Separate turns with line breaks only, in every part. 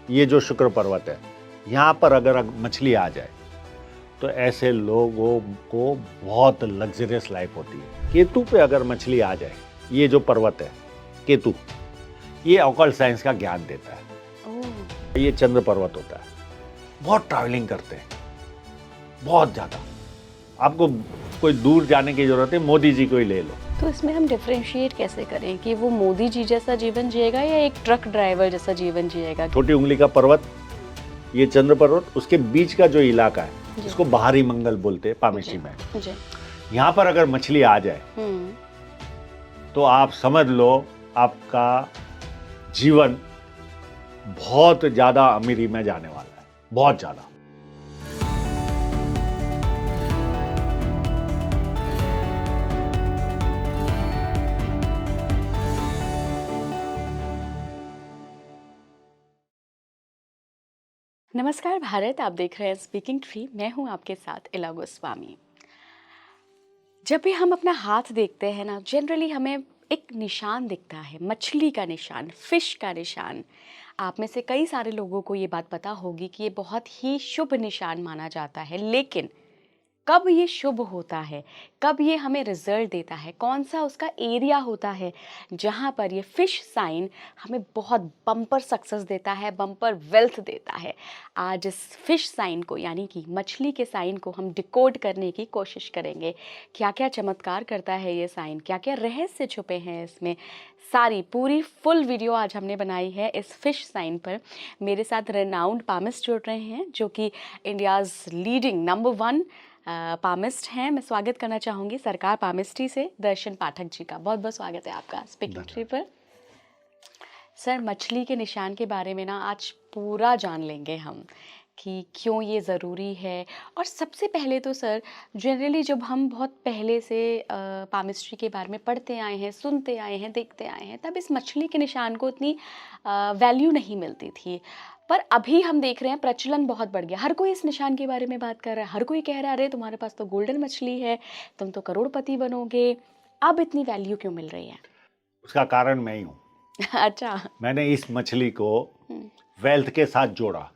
ये जो शुक्र पर्वत है, यहाँ पर अगर मछली आ जाए तो ऐसे लोगों को बहुत लग्जरियस लाइफ होती है। केतु पे अगर मछली आ जाए, ये जो पर्वत है केतु, ये ऑकल्ट साइंस का ज्ञान देता है। ये चंद्र पर्वत होता है। बहुत ट्रैवलिंग करते हैं, बहुत ज़्यादा। आपको कोई दूर जाने की जरूरत है, मोदी जी को ही ले लो।
तो इसमें हम डिफरेंशिएट कैसे करें कि वो मोदी जी जैसा जीवन जिएगा या एक ट्रक ड्राइवर जैसा जीवन जिएगा?
छोटी उंगली का पर्वत, ये चंद्र पर्वत, उसके बीच का जो इलाका है इसको बाहरी मंगल बोलते हैं पामेशी में। यहाँ पर अगर मछली आ जाए तो आप समझ लो आपका जीवन बहुत ज्यादा अमीरी में जाने वाला है, बहुत ज्यादा।
नमस्कार भारत, आप देख रहे हैं स्पीकिंग ट्री। मैं हूं आपके साथ इला गोस्वामी। जब भी हम अपना हाथ देखते हैं ना, जनरली हमें एक निशान दिखता है, मछली का निशान, फिश का निशान। आप में से कई सारे लोगों को ये बात पता होगी कि ये बहुत ही शुभ निशान माना जाता है। लेकिन कब ये शुभ होता है, कब ये हमें रिजल्ट देता है, कौन सा उसका एरिया होता है जहाँ पर ये फिश साइन हमें बहुत बम्पर सक्सेस देता है, बम्पर वेल्थ देता है। आज इस फिश साइन को, यानी कि मछली के साइन को हम डिकोड करने की कोशिश करेंगे। क्या क्या चमत्कार करता है ये साइन, क्या क्या रहस्य छुपे हैं इसमें, सारी पूरी फुल वीडियो आज हमने बनाई है इस फिश साइन पर। मेरे साथ रेनाउंड पामिस्ट जुड़ रहे हैं जो कि इंडियाज़ लीडिंग नंबर 1 पामिस्ट हैं। मैं स्वागत करना चाहूँगी सरकार पामिस्ट्री से दर्शन पाठक जी का। बहुत बहुत स्वागत है आपका स्पीकिंग ट्री पर। सर, मछली के निशान के बारे में ना आज पूरा जान लेंगे हम कि क्यों ये ज़रूरी है। और सबसे पहले तो सर, जनरली जब हम बहुत पहले से पामिस्ट्री के बारे में पढ़ते आए हैं, सुनते आए हैं, देखते आए हैं, तब इस मछली के निशान को इतनी वैल्यू नहीं मिलती थी। पर अभी हम देख रहे हैं प्रचलन बहुत बढ़ गया, हर कोई इस निशान के बारे में बात कर रहा है, हर कोई कह रहा है अरे तुम्हारे पास तो गोल्डन मछली है, तुम तो करोड़पति बनोगे। अब इतनी वैल्यू क्यों मिल रही है?
उसका कारण मैं ही हूँ।
अच्छा।
मैंने इस मछली को वेल्थ के साथ जोड़ा।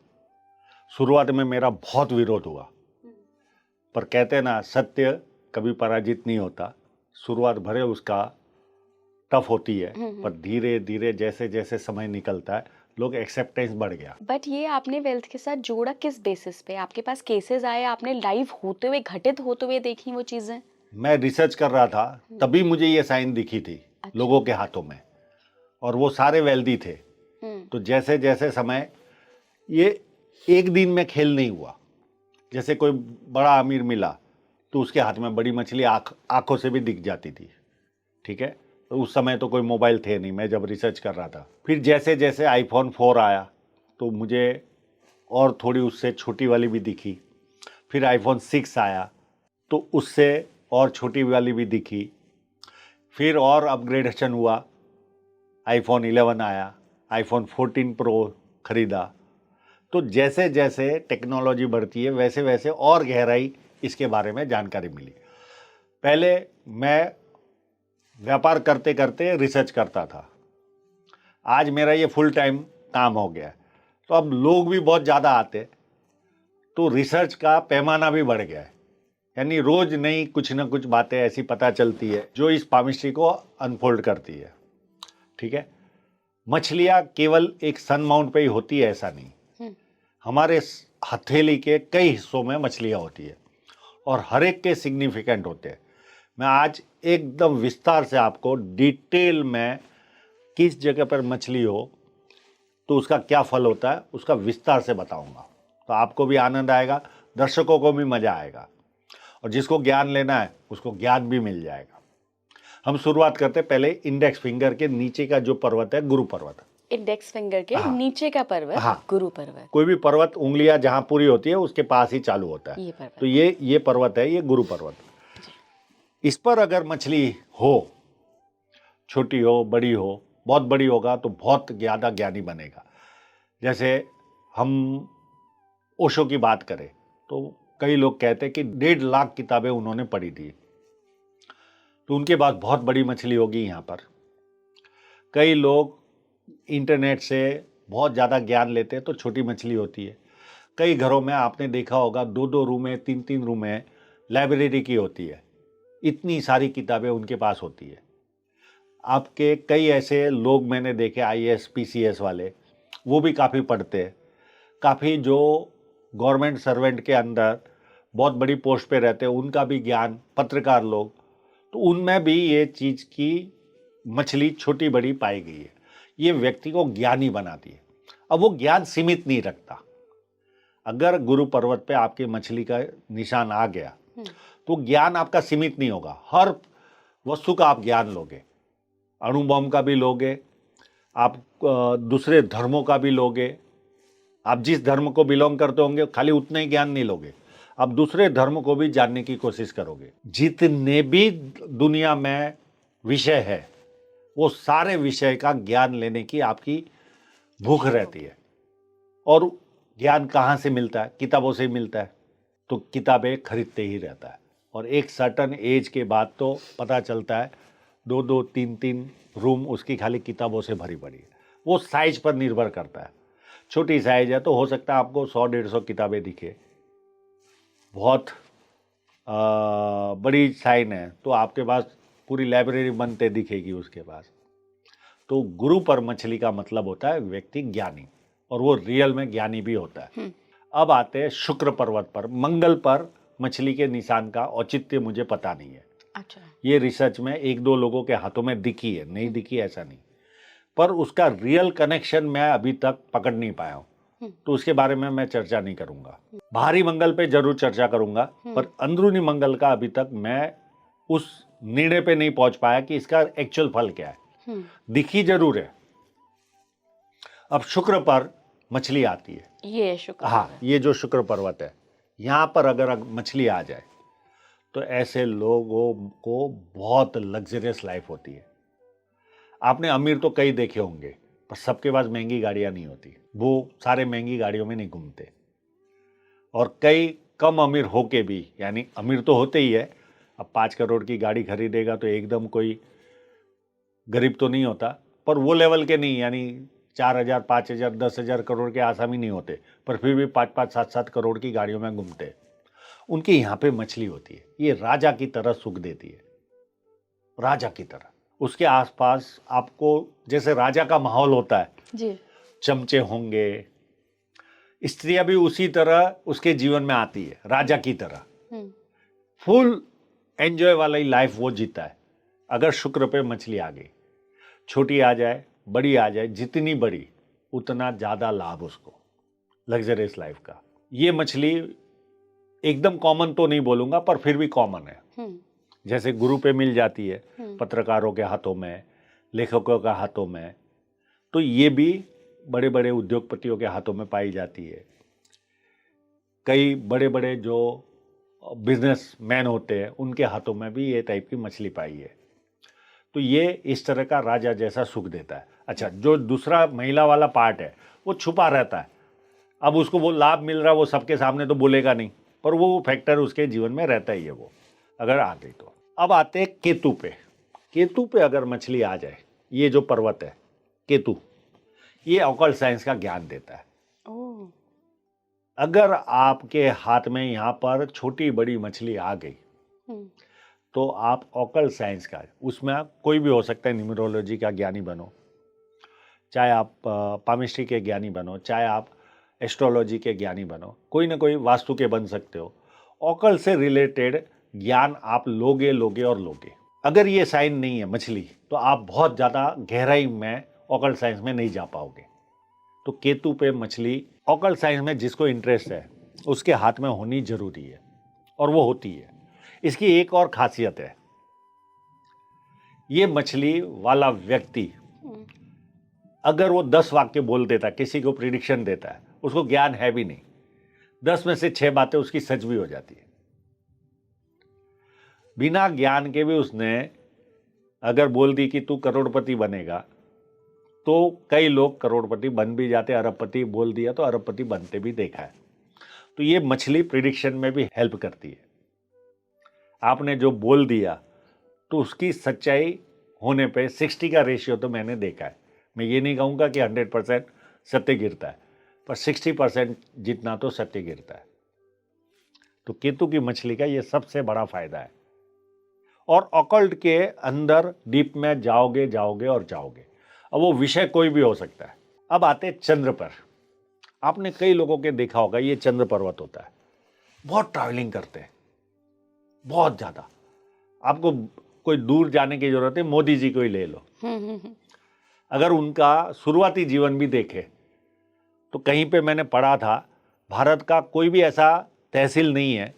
शुरुआत में मेरा बहुत विरोध हुआ, पर कहते हैं ना, सत्य कभी पराजित नहीं होता। शुरुआत भरे उसका टफ होती है, पर धीरे धीरे जैसे जैसे समय निकलता है लोग एक्सेप्टेंस बढ़ गया।
बट ये आपने वेल्थ के साथ जोड़ा किस बेसिस पे? आपके पास केसेस आए, आपने लाइव होते हुए, घटित होते हुए देखी वो चीजें?
मैं रिसर्च कर रहा था, तभी मुझे ये साइन दिखी थी। अच्छा। लोगों के हाथों में, और वो सारे वेल्दी थे। तो जैसे जैसे समय, ये एक दिन में खेल नहीं हुआ। जैसे कोई बड़ा अमीर मिला तो उसके हाथ में बड़ी मछली आंखों से भी दिख जाती थी, ठीक है। तो उस समय तो कोई मोबाइल थे नहीं, मैं जब रिसर्च कर रहा था। फिर जैसे जैसे आईफोन 4 आया तो मुझे और थोड़ी उससे छोटी वाली भी दिखी। फिर आईफोन 6 आया तो उससे और छोटी वाली भी दिखी। फिर और अपग्रेडेशन हुआ, आईफोन 11 आया, आईफोन 14 प्रो खरीदा। तो जैसे जैसे टेक्नोलॉजी बढ़ती है वैसे वैसे और गहराई इसके बारे में जानकारी मिली। पहले मैं व्यापार करते करते रिसर्च करता था, आज मेरा ये फुल टाइम काम हो गया। तो अब लोग भी बहुत ज़्यादा आते, तो रिसर्च का पैमाना भी बढ़ गया है। यानी रोज नई कुछ ना कुछ बातें ऐसी पता चलती है जो इस पामिस्ट्री को अनफोल्ड करती है, ठीक है। मछलियाँ केवल एक सन माउंट पे ही होती है ऐसा नहीं, हमारे हथेली के कई हिस्सों में मछलियाँ होती है और हर एक के सिग्निफिकेंट होते हैं। मैं आज एकदम विस्तार से आपको डिटेल में किस जगह पर मछली हो तो उसका क्या फल होता है उसका विस्तार से बताऊंगा। तो आपको भी आनंद आएगा, दर्शकों को भी मजा आएगा, और जिसको ज्ञान लेना है उसको ज्ञान भी मिल जाएगा। हम शुरुआत करते पहले इंडेक्स फिंगर के नीचे का जो पर्वत है, गुरु पर्वत।
इंडेक्स फिंगर के नीचे का पर्वत, गुरु पर्वत।
कोई भी पर्वत उंगलियां जहां पूरी होती है उसके पास ही चालू होता है। तो ये पर्वत है, ये गुरु पर्वत। इस पर अगर मछली हो, छोटी हो बड़ी हो, बहुत बड़ी होगा तो बहुत ज़्यादा ज्ञानी बनेगा। जैसे हम ओशो की बात करें तो कई लोग कहते हैं कि 1.5 लाख किताबें उन्होंने पढ़ी थी, तो उनके पास बहुत बड़ी मछली होगी। यहाँ पर कई लोग इंटरनेट से बहुत ज़्यादा ज्ञान लेते हैं तो छोटी मछली होती है। कई घरों में आपने देखा होगा 2-2 रूमें, 3-3 रूमें लाइब्रेरी की होती है, इतनी सारी किताबें उनके पास होती है। आपके कई ऐसे लोग मैंने देखे IAS PCS वाले, वो भी काफ़ी पढ़ते हैं। काफ़ी जो गवर्नमेंट सर्वेंट के अंदर बहुत बड़ी पोस्ट पे रहते हैं, उनका भी ज्ञान, पत्रकार लोग, तो उनमें भी ये चीज़ की मछली छोटी बड़ी पाई गई है। ये व्यक्ति को ज्ञानी बनाती है। अब वो ज्ञान सीमित नहीं रखता। अगर गुरु पर्वत पे आपकी मछली का निशान आ गया तो ज्ञान आपका सीमित नहीं होगा। हर वस्तु का आप ज्ञान लोगे, अणु बम का भी लोगे, आप दूसरे धर्मों का भी लोगे। आप जिस धर्म को बिलोंग करते होंगे खाली उतना ही ज्ञान नहीं लोगे, आप दूसरे धर्म को भी जानने की कोशिश करोगे। जितने भी दुनिया में विषय है वो सारे विषय का ज्ञान लेने की आपकी भूख रहती है। और ज्ञान कहाँ से मिलता है? किताबों से ही मिलता है। तो किताबें खरीदते ही रहता है और एक सर्टन एज के बाद तो पता चलता है 2-2, 3-3 रूम उसकी खाली किताबों से भरी पड़ी है। वो साइज पर निर्भर करता है। छोटी साइज है तो हो सकता है आपको 100-150 किताबें दिखे। बहुत बड़ी साइन है तो आपके पास पूरी लाइब्रेरी बनते दिखेगी उसके पास। तो गुरु पर मछली का मतलब होता है व्यक्ति ज्ञानी, और वो रियल में ज्ञानी भी होता है। अब आते हैं शुक्र पर्वत पर। मंगल पर मछली के निशान का औचित्य मुझे पता नहीं है।
अच्छा।
ये रिसर्च में 1-2 लोगों के हाथों में दिखी है, नहीं दिखी ऐसा नहीं, पर उसका रियल कनेक्शन मैं अभी तक पकड़ नहीं पाया हूँ, तो उसके बारे में मैं चर्चा नहीं करूंगा। बाहरी मंगल पे जरूर चर्चा करूंगा, पर अंदरूनी मंगल का अभी तक मैं उस निर्णय पे नहीं पहुंच पाया कि इसका एक्चुअल फल क्या है। दिखी जरूर है। अब शुक्र पर मछली आती है,
ये शुक्र।
हाँ, ये जो शुक्र पर्वत है, यहाँ पर अगर मछली आ जाए तो ऐसे लोगों को बहुत लग्जरियस लाइफ होती है। आपने अमीर तो कई देखे होंगे, पर सबके पास महंगी गाड़ियां नहीं होती। वो सारे महंगी गाड़ियों में नहीं घूमते। और कई कम अमीर होके भी, यानी अमीर तो होते ही है, अब 5 करोड़ की गाड़ी खरीदेगा तो एकदम कोई गरीब तो नहीं होता, पर वो लेवल के नहीं, यानी 4,000, 5,000, 10,000 करोड़ के आसामी नहीं होते, पर फिर भी 5-5, 7-7 करोड़ की गाड़ियों में घूमते। उनके यहाँ पे मछली होती है, ये राजा की तरह सुख देती है, राजा की तरह। उसके आसपास आपको जैसे राजा का माहौल होता है
जी,
चमचे होंगे, स्त्रियां भी उसी तरह उसके जीवन में आती है, राजा की तरह। फुल एंजॉय वाला ही लाइफ वो जीता है। अगर शुक्र पे मछली आ गई, छोटी आ जाए, बड़ी आ जाए, जितनी बड़ी उतना ज़्यादा लाभ उसको, लग्जरियस लाइफ का। ये मछली एकदम कॉमन तो नहीं बोलूँगा, पर फिर भी कॉमन है। जैसे गुरु पे मिल जाती है पत्रकारों के हाथों में, लेखकों के हाथों में, तो ये भी बड़े बड़े उद्योगपतियों के हाथों में पाई जाती है। कई बड़े बड़े जो बिजनेसमैन होते हैं उनके हाथों में भी ये टाइप की मछली पाई है। तो ये इस तरह का राजा जैसा सुख देता है। अच्छा, जो दूसरा महिला वाला पार्ट है वो छुपा रहता है। अब उसको वो लाभ मिल रहा है, वो सबके सामने तो बोलेगा नहीं, पर वो फैक्टर उसके जीवन में रहता ही है वो, अगर आ गई तो। अब आते हैं केतु पे। केतु पे अगर मछली आ जाए, ये जो पर्वत है केतु, ये ऑकल्ट साइंस का ज्ञान देता है। अगर आपके हाथ में यहाँ पर छोटी बड़ी मछली आ गई तो आप ऑकल्ट साइंस का, उसमें कोई भी हो सकता है, न्यूमरोलॉजी का ज्ञानी बनो, चाहे आप पामिस्ट्री के ज्ञानी बनो, चाहे आप एस्ट्रोलॉजी के ज्ञानी बनो, कोई ना कोई वास्तु के बन सकते हो। ऑकल्ट से रिलेटेड ज्ञान आप लोगे और लोगे। अगर ये साइन नहीं है मछली, तो आप बहुत ज़्यादा गहराई में ऑकल्ट साइंस में नहीं जा पाओगे। तो केतु पे मछली, ऑकल्ट साइंस में जिसको इंटरेस्ट है उसके हाथ में होनी जरूरी है, और वो होती है। इसकी एक और खासियत है, ये मछली वाला व्यक्ति अगर वो 10 वाक्य बोल देता है, किसी को प्रिडिक्शन देता है, उसको ज्ञान है भी नहीं, 10 में से 6 बातें उसकी सच भी हो जाती है। बिना ज्ञान के भी उसने अगर बोल दी कि तू करोड़पति बनेगा, तो कई लोग करोड़पति बन भी जाते, अरबपति बोल दिया तो अरबपति बनते भी देखा है। तो ये मछली प्रिडिक्शन में भी हेल्प करती है। आपने जो बोल दिया तो उसकी सच्चाई होने पे 60 का रेशियो तो मैंने देखा है। मैं ये नहीं कहूँगा कि 100% सत्य गिरता है, पर 60% जितना तो सत्य गिरता है। तो केतु की मछली का ये सबसे बड़ा फायदा है। और ऑकल्ट के अंदर डीप में जाओगे जाओगे और जाओगे। अब वो विषय कोई भी हो सकता है। अब आते हैं चंद्र पर। आपने कई लोगों के देखा होगा, ये चंद्र पर्वत होता है, बहुत ट्रैवलिंग करते हैं, बहुत ज्यादा। आपको कोई दूर जाने की जरूरत है, मोदी जी को ही ले लो। अगर उनका शुरुआती जीवन भी देखे तो कहीं पे मैंने पढ़ा था, भारत का कोई भी ऐसा तहसील नहीं है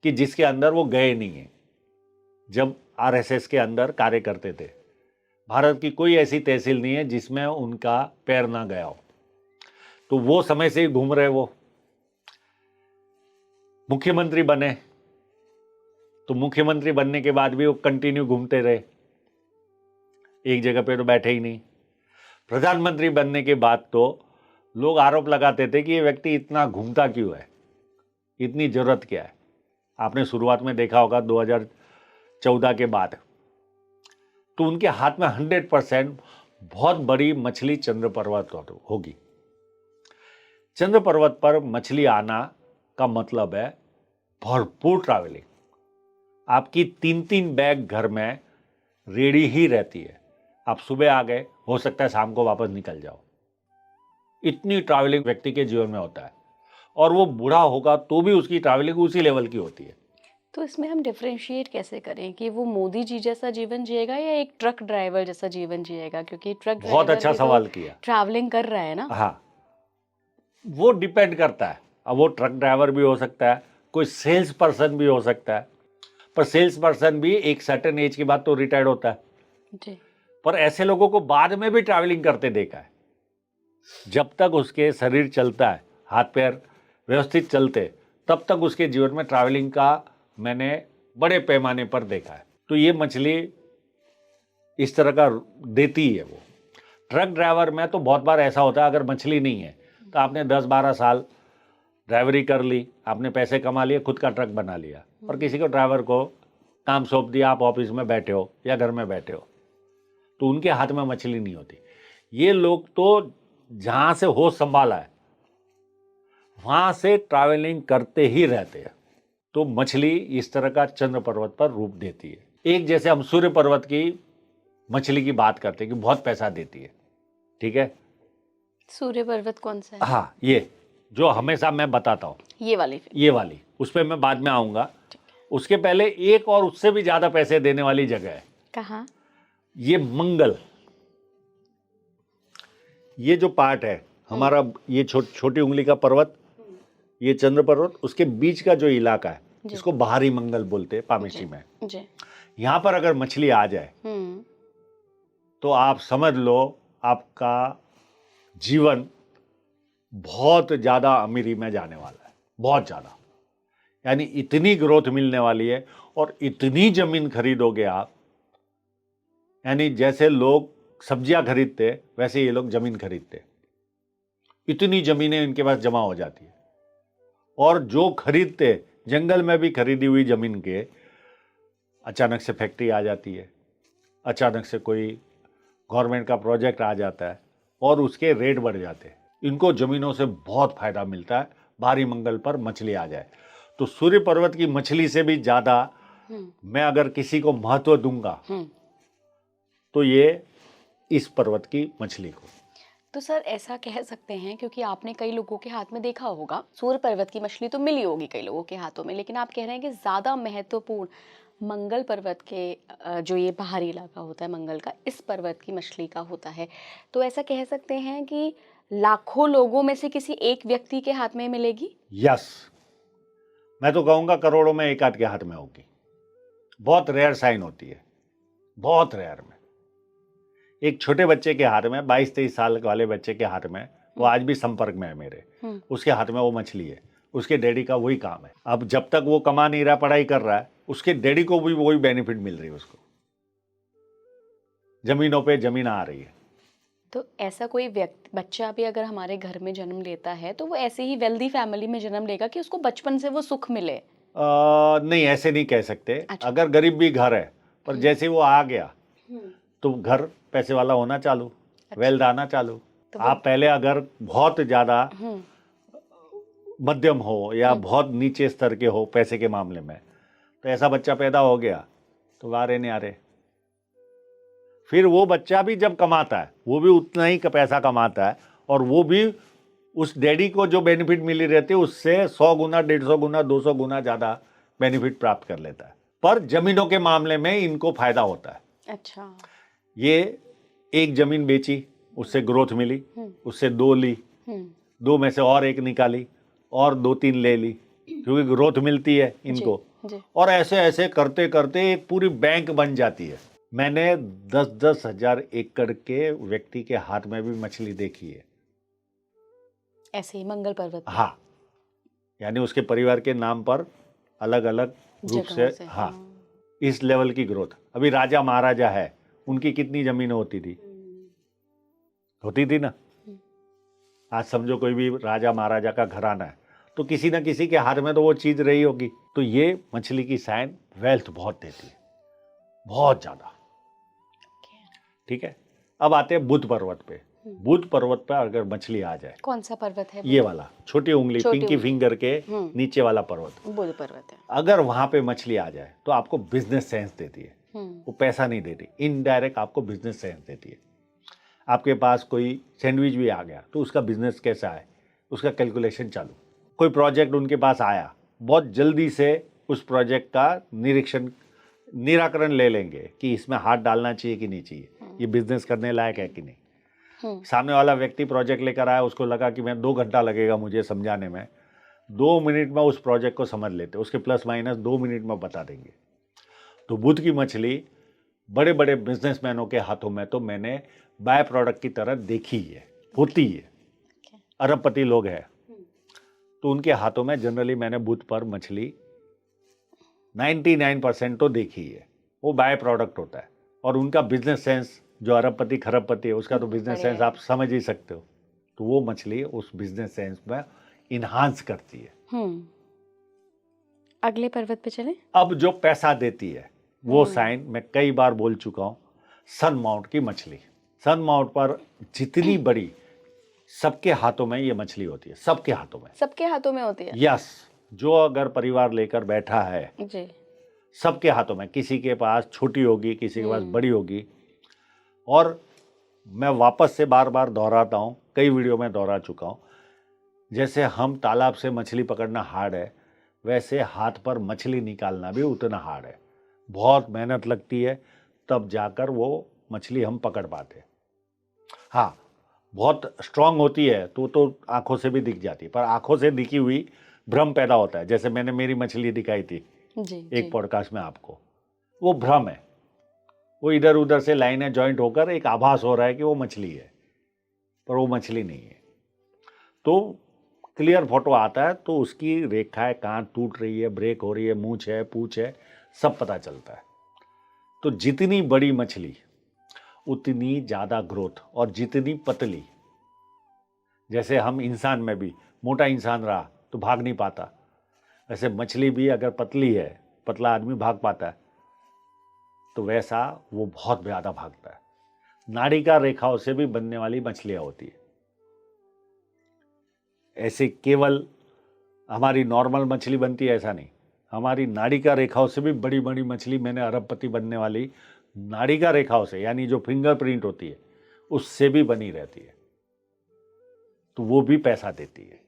कि जिसके अंदर वो गए नहीं है। जब आरएसएस के अंदर कार्य करते थे, भारत की कोई ऐसी तहसील नहीं है जिसमें उनका पैर ना गया हो। तो वो समय से ही घूम रहे। वो मुख्यमंत्री बने तो मुख्यमंत्री बनने के बाद भी वो कंटिन्यू घूमते रहे, एक जगह पे तो बैठे ही नहीं। प्रधानमंत्री बनने के बाद तो लोग आरोप लगाते थे कि ये व्यक्ति इतना घूमता क्यों है, इतनी जरूरत क्या है। आपने शुरुआत में देखा होगा 2014 के बाद, तो उनके हाथ में 100% बहुत बड़ी मछली चंद्र पर्वत होगी। चंद्र पर्वत पर मछली आना का मतलब है भरपूर ट्रैवलिंग। आपकी 3-3 बैग घर में रेडी ही रहती है। आप सुबह आ गए, हो सकता है शाम को वापस निकल जाओ। इतनी ट्रैवलिंग व्यक्ति के जीवन में होता है, और वो बूढ़ा होगा तो भी उसकी ट्रैवलिंग उसी लेवल की होती है।
तो इसमें हम डिफरेंशिएट कैसे करें कि वो मोदी जी जैसा जीवन जिएगा या एक ट्रक ड्राइवर जैसा जीवन जिएगा? क्योंकि ट्रक
बहुत
ड्राइवर
अच्छा
भी तो
सवाल किया।
ट्रैवलिंग कर रहा है ना।
हाँ, वो डिपेंड करता है। अब वो ट्रक ड्राइवर भी हो सकता है, कोई सेल्स पर्सन भी हो सकता है, पर सेल्स पर्सन भी एक सर्टेन एज के बाद तो रिटायर्ड होता है
जी।
पर ऐसे लोगों को बाद में भी ट्रैवलिंग करते देखा है। जब तक उसके शरीर चलता है, हाथ पैर व्यवस्थित चलते, तब तक उसके जीवन में ट्रैवलिंग का मैंने बड़े पैमाने पर देखा है। तो ये मछली इस तरह का देती है। वो ट्रक ड्राइवर में तो बहुत बार ऐसा होता है, अगर मछली नहीं है तो आपने 10-12 साल ड्राइवरी कर ली, आपने पैसे कमा लिए, खुद का ट्रक बना लिया, और किसी को ड्राइवर को काम सौंप दिया, आप ऑफिस में बैठे हो या घर में बैठे हो, तो उनके हाथ में मछली नहीं होती। ये लोग तो जहाँ से होश संभाला है वहाँ से ट्रैवलिंग करते ही रहते हैं। तो मछली इस तरह का चंद्र पर्वत पर रूप देती है। एक जैसे हम सूर्य पर्वत की मछली की बात करते हैं कि बहुत पैसा देती है, ठीक है।
सूर्य पर्वत कौन सा है?
हाँ, ये जो हमेशा मैं बताता हूँ, ये वाली उस पर मैं बाद में आऊँगा। उसके पहले एक और उससे भी ज़्यादा पैसे देने वाली जगह है।
कहाँ?
ये मंगल, ये जो पार्ट है हमारा, ये छोटी उंगली का पर्वत, ये चंद्र पर्वत, उसके बीच का जो इलाका है इसको बाहरी मंगल बोलते हैं पामेशी में। यहाँ पर अगर मछली आ जाए तो आप समझ लो आपका जीवन बहुत ज़्यादा अमीरी में जाने वाला है, बहुत ज़्यादा। यानी इतनी ग्रोथ मिलने वाली है, और इतनी ज़मीन खरीदोगे आप, यानी जैसे लोग सब्जियां खरीदते वैसे ये लोग ज़मीन खरीदते। इतनी ज़मीनें इनके पास जमा हो जाती है, और जो खरीदते जंगल में भी खरीदी हुई ज़मीन के अचानक से फैक्ट्री आ जाती है, अचानक से कोई गवर्नमेंट का प्रोजेक्ट आ जाता है और उसके रेट बढ़ जाते हैं। इनको ज़मीनों से बहुत फ़ायदा मिलता है। बाहरी मंगल पर मछली आ जाए तो सूर्य पर्वत की मछली से भी ज़्यादा मैं अगर किसी को महत्व दूंगा तो ये इस पर्वत की मछली को।
तो सर ऐसा कह सकते हैं, क्योंकि आपने कई लोगों के हाथ में देखा होगा, सूर्य पर्वत की मछली तो मिली होगी कई लोगों के हाथों में, लेकिन आप कह रहे हैं कि ज़्यादा महत्वपूर्ण मंगल पर्वत के जो ये बाहरी इलाका होता है मंगल का, इस पर्वत की मछली का होता है। तो ऐसा कह सकते हैं कि लाखों लोगों में से किसी एक व्यक्ति के हाथ में मिलेगी?
यस, मैं तो कहूँगा करोड़ों में एक आध के हाथ में होगी। बहुत रेयर साइन होती है, बहुत रेयर में। एक छोटे बच्चे के हाथ में, 22-23 साल वाले बच्चे के हाथ में, वो आज भी संपर्क में है मेरे, उसके हाथ में वो मछली है। उसके डैडी का वही काम है। अब जब तक वो कमा नहीं रहा, पढ़ाई कर रहा है, उसके डैडी को भी वही बेनिफिट मिल रही है। उसको जमीनों पे जमीन आ रही है।
तो ऐसा कोई बच्चा भी अगर हमारे घर में जन्म लेता है तो वो ऐसे ही वेल्दी फैमिली में जन्म लेगा कि उसको बचपन से वो सुख मिले?
नहीं, ऐसे नहीं कह सकते। अच्छा। अगर गरीब भी घर है, पर जैसे वो आ गया तो घर पैसे वाला होना चालू, वेल्थ आना चालू।
तो
आप पहले अगर बहुत ज़्यादा मध्यम हो या बहुत नीचे स्तर के हो पैसे के मामले में, तो ऐसा बच्चा पैदा हो गया तो आ रहे नहीं आ रहे। फिर वो बच्चा भी जब कमाता है वो भी उतना ही पैसा कमाता है, और वो भी उस डैडी को जो बेनिफिट मिली रहती है उससे 100 गुना, 150 गुना, 200 गुना ज़्यादा बेनिफिट प्राप्त कर लेता है। पर जमीनों के मामले में इनको फायदा होता है।
अच्छा।
ये एक जमीन बेची, उससे ग्रोथ मिली, उससे 2 ली, 2 में से और 1 निकाली, और 2-3 ले ली, क्योंकि ग्रोथ मिलती है इनको।
जी।
और ऐसे ऐसे करते करते एक पूरी बैंक बन जाती है। मैंने 10-10 हजार एकड़ के व्यक्ति के हाथ में भी मछली देखी है,
ऐसे ही मंगल पर्वत पे।
हाँ, यानी उसके परिवार के नाम पर अलग अलग रूप से, हाँ, इस लेवल की ग्रोथ। अभी राजा महाराजा है, उनकी कितनी जमीनें होती थी ना। आज समझो कोई भी राजा महाराजा का घराना है तो किसी ना किसी के हाथ में तो वो चीज रही होगी। तो ये मछली की साइन वेल्थ बहुत देती है, बहुत ज्यादा। ठीक है, अब आते हैं बुध पर्वत पे। बुध पर्वत पर अगर मछली आ जाए,
कौन सा पर्वत है?
ये वाला छोटी उंगली, पिंकी फिंगर के नीचे वाला पर्वत,
बुध पर्वत है।
अगर वहां पे मछली आ जाए तो आपको बिजनेस सेंस देती है। वो पैसा नहीं देती, इनडायरेक्ट आपको बिजनेस सेंस देती है। आपके पास कोई सैंडविच भी आ गया तो उसका बिजनेस कैसा है, उसका कैलकुलेशन चालू। कोई प्रोजेक्ट उनके पास आया, बहुत जल्दी से उस प्रोजेक्ट का निराकरण ले लेंगे कि इसमें हाथ डालना चाहिए कि नहीं चाहिए, ये बिजनेस करने लायक है कि नहीं। सामने वाला व्यक्ति प्रोजेक्ट लेकर आया, उसको लगा कि मैं 2 घंटा लगेगा मुझे समझाने में, 2 मिनट में उस प्रोजेक्ट को समझ लेते, उसके प्लस माइनस 2 मिनट में बता देंगे। तो बुध की मछली बड़े बड़े बिजनेसमैनों के हाथों में तो मैंने बाय प्रोडक्ट की तरह देखी है, होती है। अरबपति लोग हैं तो उनके हाथों में जनरली मैंने बुध पर मछली 99% तो देखी है। वो बाय प्रोडक्ट होता है, और उनका बिजनेस सेंस, जो अरबपति खरबपति है उसका तो बिजनेस सेंस आप समझ ही सकते हो। तो वो मछली उस बिजनेस सेंस में इन्हांस करती है।
अगले पर्वत पे चलें।
अब जो पैसा देती है वो साइन मैं कई बार बोल चुका हूं, सन माउंट की मछली। सन माउंट पर जितनी बड़ी, सबके हाथों में ये मछली होती है, सबके हाथों में।
सबके हाथों में होती है?
यस, जो अगर परिवार लेकर बैठा है
जी,
सबके हाथों में। किसी के पास छोटी होगी, किसी के पास बड़ी होगी। और मैं वापस से बार बार दोहराता हूँ, कई वीडियो में दोहरा चुका हूँ, जैसे हम तालाब से मछली पकड़ना हार्ड है, वैसे हाथ पर मछली निकालना भी उतना हार्ड है। बहुत मेहनत लगती है, तब जाकर वो मछली हम पकड़ पाते। हाँ, बहुत स्ट्रांग होती है तो आंखों से भी दिख जाती है, पर आंखों से दिखी हुई भ्रम पैदा होता है। जैसे मैंने मेरी मछली दिखाई थी एक पॉडकास्ट में आपको, वो भ्रम है। वो इधर उधर से लाइनें जॉइंट होकर एक आभास हो रहा है कि वो मछली है, पर वो मछली नहीं है। तो क्लियर फोटो आता है तो उसकी रेखाएं कहाँ टूट रही है, ब्रेक हो रही है, मूंछ है, पूंछ है, सब पता चलता है। तो जितनी बड़ी मछली उतनी ज़्यादा ग्रोथ, और जितनी पतली, जैसे हम इंसान में भी मोटा इंसान रहा तो भाग नहीं पाता, वैसे मछली भी अगर पतली है, पतला आदमी भाग पाता है, तो वैसा वो बहुत ज़्यादा भागता है। नाड़िका रेखाओं से भी बनने वाली मछलियाँ होती है। ऐसे केवल हमारी नॉर्मल मछली बनती है ऐसा नहीं, हमारी नाड़िका रेखाओं से भी बड़ी बड़ी मछली, मैंने अरबपति बनने वाली नाड़िका रेखाओं से, यानी जो फिंगरप्रिंट होती है उससे भी बनी रहती है, तो वो भी पैसा देती है।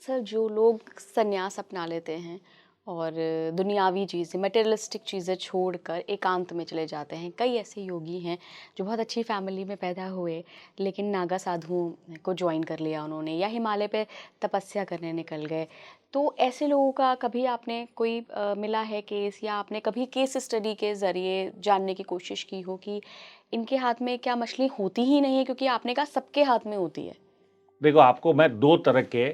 सर, जो लोग संन्यास अपना लेते हैं और दुनियावी चीज़ें, मटेरियलिस्टिक चीज़ें छोड़कर एकांत में चले जाते हैं, कई ऐसे योगी हैं जो बहुत अच्छी फैमिली में पैदा हुए लेकिन नागा साधुओं को ज्वाइन कर लिया उन्होंने, या हिमालय पे तपस्या करने निकल गए। तो ऐसे लोगों का कभी आपने कोई मिला है केस, या आपने कभी केस स्टडी के ज़रिए जानने की कोशिश की हो कि इनके हाथ में क्या मछली होती ही नहीं है? क्योंकि आपने कहा सबके हाथ में होती है।
देखो, आपको मैं 2 तरह के